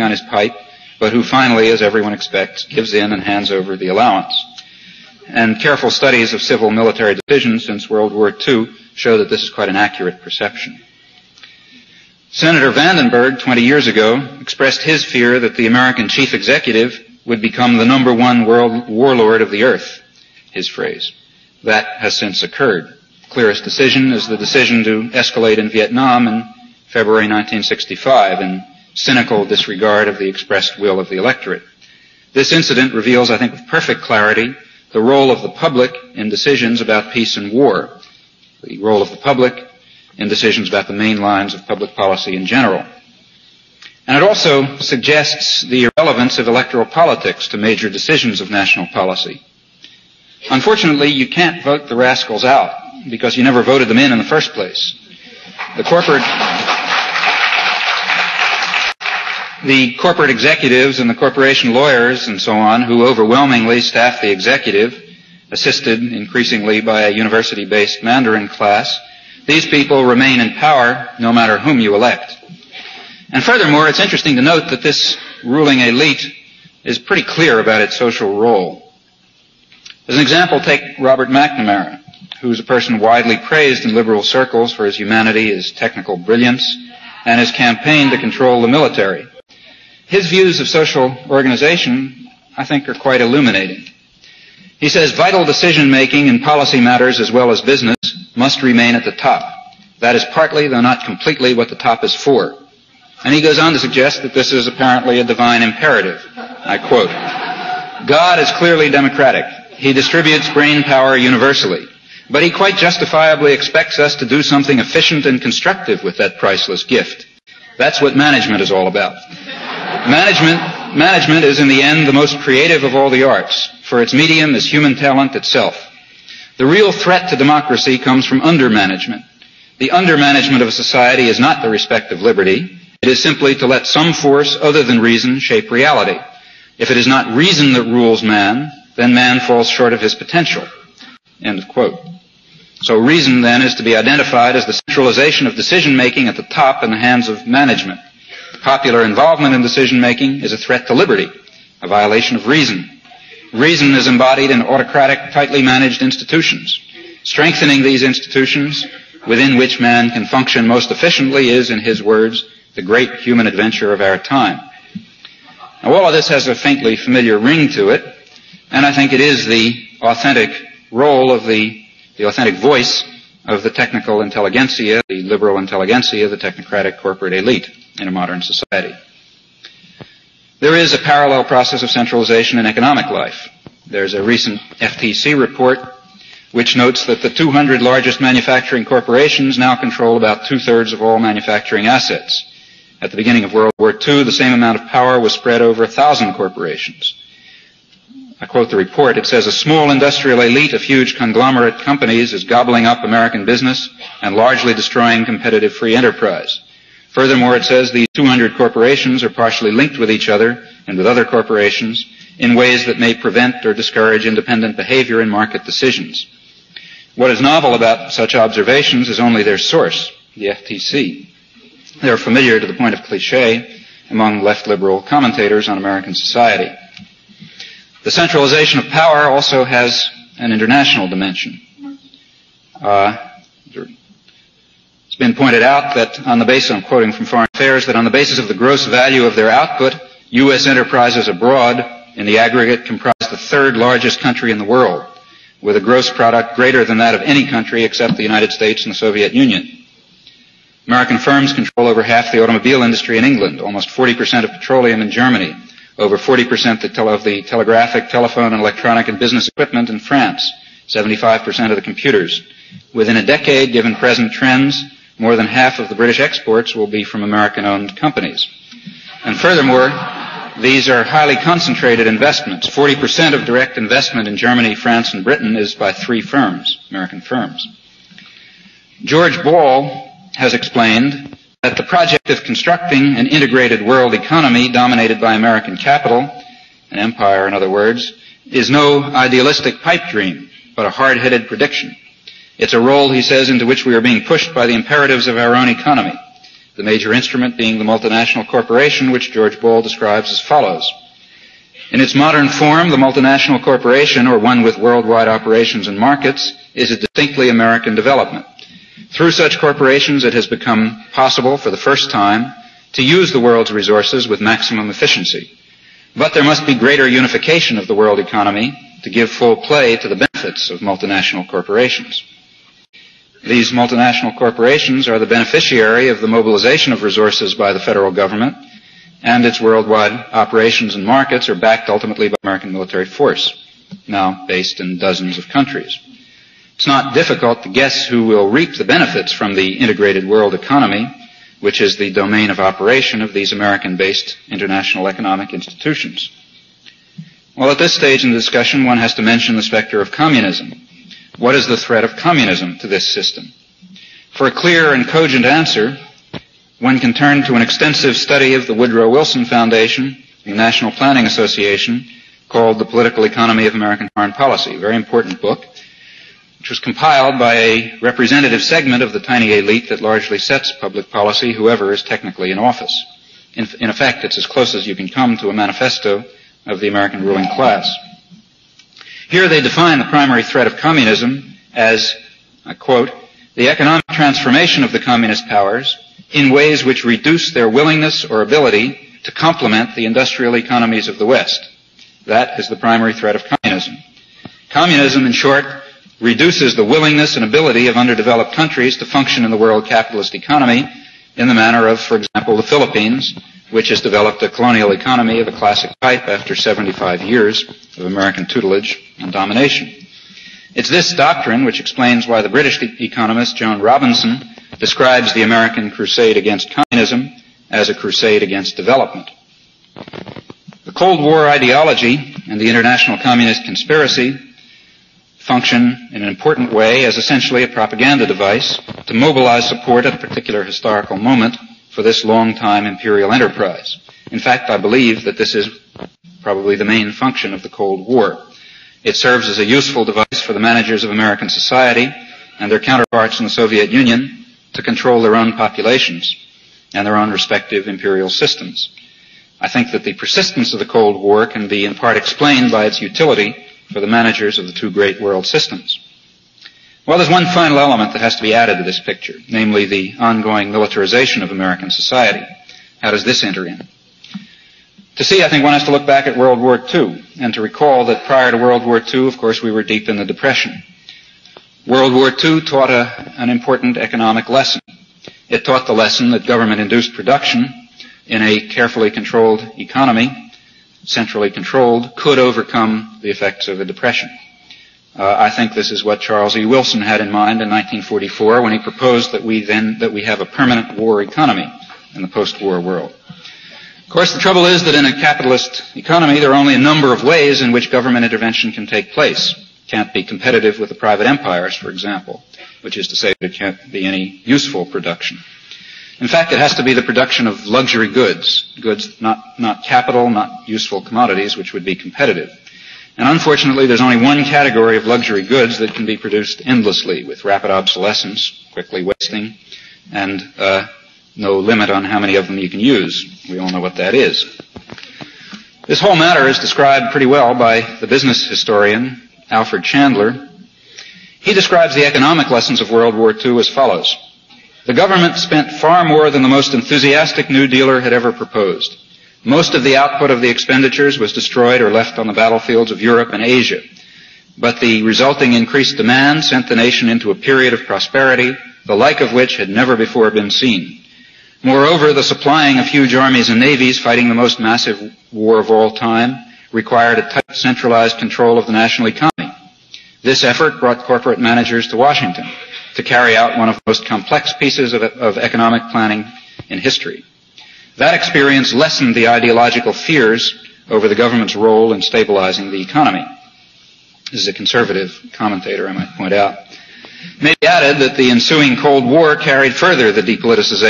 on his pipe, but who finally, as everyone expects, gives in and hands over the allowance. And careful studies of civil military decisions since World War II show that this is quite an accurate perception. Senator Vandenberg, 20 years ago, expressed his fear that the American chief executive would become the #1 world warlord of the earth, his phrase. That has since occurred. The clearest decision is the decision to escalate in Vietnam in February 1965 in cynical disregard of the expressed will of the electorate. This incident reveals, I think with perfect clarity, the role of the public in decisions about peace and war, the role of the public in decisions about the main lines of public policy in general. And it also suggests the irrelevance of electoral politics to major decisions of national policy. Unfortunately, you can't vote the rascals out because you never voted them in the first place. The corporate executives and the corporation lawyers and so on who overwhelmingly staff the executive, assisted increasingly by a university-based Mandarin class, these people remain in power no matter whom you elect. And furthermore, it's interesting to note that this ruling elite is pretty clear about its social role. As an example, take Robert McNamara, who is a person widely praised in liberal circles for his humanity, his technical brilliance, and his campaign to control the military. His views of social organization, I think, are quite illuminating. He says vital decision-making in policy matters as well as business must remain at the top. That is partly, though not completely, what the top is for. And he goes on to suggest that this is apparently a divine imperative. I quote, God is clearly democratic. He distributes brain power universally. But he quite justifiably expects us to do something efficient and constructive with that priceless gift. That's what management is all about. Management is in the end the most creative of all the arts, for its medium is human talent itself. The real threat to democracy comes from undermanagement. The undermanagement of a society is not the respect of liberty. It is simply to let some force other than reason shape reality. If it is not reason that rules man, then man falls short of his potential. End of quote. So reason then is to be identified as the centralization of decision-making at the top in the hands of management. Popular involvement in decision-making is a threat to liberty, a violation of reason. Reason is embodied in autocratic, tightly managed institutions. Strengthening these institutions within which man can function most efficiently is, in his words, the great human adventure of our time. Now, all of this has a faintly familiar ring to it, and I think it is the authentic role of the authentic voice of the technical intelligentsia, the liberal intelligentsia, the technocratic corporate elite in a modern society. There is a parallel process of centralization in economic life. There's a recent FTC report which notes that the 200 largest manufacturing corporations now control about 2/3 of all manufacturing assets. At the beginning of World War II, the same amount of power was spread over 1,000 corporations. I quote the report. It says, a small industrial elite of huge conglomerate companies is gobbling up American business and largely destroying competitive free enterprise. Furthermore, it says these 200 corporations are partially linked with each other and with other corporations in ways that may prevent or discourage independent behavior in market decisions. What is novel about such observations is only their source, the FTC. They are familiar to the point of cliché among left-liberal commentators on American society. The centralization of power also has an international dimension. It's been pointed out that on the basis, I'm quoting from Foreign Affairs, that on the basis of the gross value of their output, U.S. enterprises abroad in the aggregate comprise the third largest country in the world, with a gross product greater than that of any country except the United States and the Soviet Union. American firms control over half the automobile industry in England, almost 40% of petroleum in Germany, over 40% of the telegraphic, telephone, and electronic and business equipment in France, 75% of the computers. Within a decade, given present trends, more than half of the British exports will be from American-owned companies. And furthermore, these are highly concentrated investments. 40% of direct investment in Germany, France, and Britain is by 3 firms, American firms. George Ball has explained that the project of constructing an integrated world economy dominated by American capital, an empire in other words, is no idealistic pipe dream, but a hard-headed prediction. It's a role, he says, into which we are being pushed by the imperatives of our own economy. the major instrument being the multinational corporation, which George Ball describes as follows. In its modern form, the multinational corporation, or one with worldwide operations and markets, is a distinctly American development. Through such corporations, it has become possible for the first time to use the world's resources with maximum efficiency. But there must be greater unification of the world economy to give full play to the benefits of multinational corporations. These multinational corporations are the beneficiary of the mobilization of resources by the federal government, and its worldwide operations and markets are backed ultimately by American military force, now based in dozens of countries. It's not difficult to guess who will reap the benefits from the integrated world economy, which is the domain of operation of these American-based international economic institutions. Well, at this stage in the discussion, one has to mention the specter of communism. What is the threat of communism to this system? For a clear and cogent answer, one can turn to an extensive study of the Woodrow Wilson Foundation, the National Planning Association, called The Political Economy of American Foreign Policy, a very important book, which was compiled by a representative segment of the tiny elite that largely sets public policy, whoever is technically in office. In effect, it's as close as you can come to a manifesto of the American ruling class. Here they define the primary threat of communism as, I quote, the economic transformation of the communist powers in ways which reduce their willingness or ability to complement the industrial economies of the West. That is the primary threat of communism. Communism, in short, reduces the willingness and ability of underdeveloped countries to function in the world capitalist economy in the manner of, for example, the Philippines, which has developed a colonial economy of a classic type after 75 years of American tutelage and domination. It's this doctrine which explains why the British economist Joan Robinson describes the American crusade against communism as a crusade against development. The Cold War ideology and the international communist conspiracy function in an important way as essentially a propaganda device to mobilize support at a particular historical moment for this long-time imperial enterprise. In fact, I believe that this is probably the main function of the Cold War. It serves as a useful device for the managers of American society and their counterparts in the Soviet Union to control their own populations and their own respective imperial systems. I think that the persistence of the Cold War can be in part explained by its utility for the managers of the two great world systems. Well, there's one final element that has to be added to this picture, namely the ongoing militarization of American society. How does this enter in? To see, I think one has to look back at World War II and to recall that prior to World War II, of course, we were deep in the Depression. World War II taught an important economic lesson. It taught the lesson that government-induced production in a carefully controlled economy, centrally controlled, could overcome the effects of a depression. I think this is what Charles E. Wilson had in mind in 1944 when he proposed that we have a permanent war economy in the post-war world. Of course, the trouble is that in a capitalist economy, there are only a number of ways in which government intervention can take place. It can't be competitive with the private empires, for example, which is to say that it can't be any useful production. In fact, it has to be the production of luxury goods, not capital, not useful commodities, which would be competitive. And unfortunately, there's only one category of luxury goods that can be produced endlessly with rapid obsolescence, quickly wasting, and no limit on how many of them you can use. We all know what that is. This whole matter is described pretty well by the business historian Alfred Chandler. He describes the economic lessons of World War II as follows. The government spent far more than the most enthusiastic New Dealer had ever proposed. Most of the output of the expenditures was destroyed or left on the battlefields of Europe and Asia. But the resulting increased demand sent the nation into a period of prosperity, the like of which had never before been seen. Moreover, the supplying of huge armies and navies fighting the most massive war of all time required a tight centralized control of the national economy. This effort brought corporate managers to Washington to carry out one of the most complex pieces of economic planning in history. That experience lessened the ideological fears over the government's role in stabilizing the economy. This is a conservative commentator, I might point out. It may be added that the ensuing Cold War carried further the depoliticization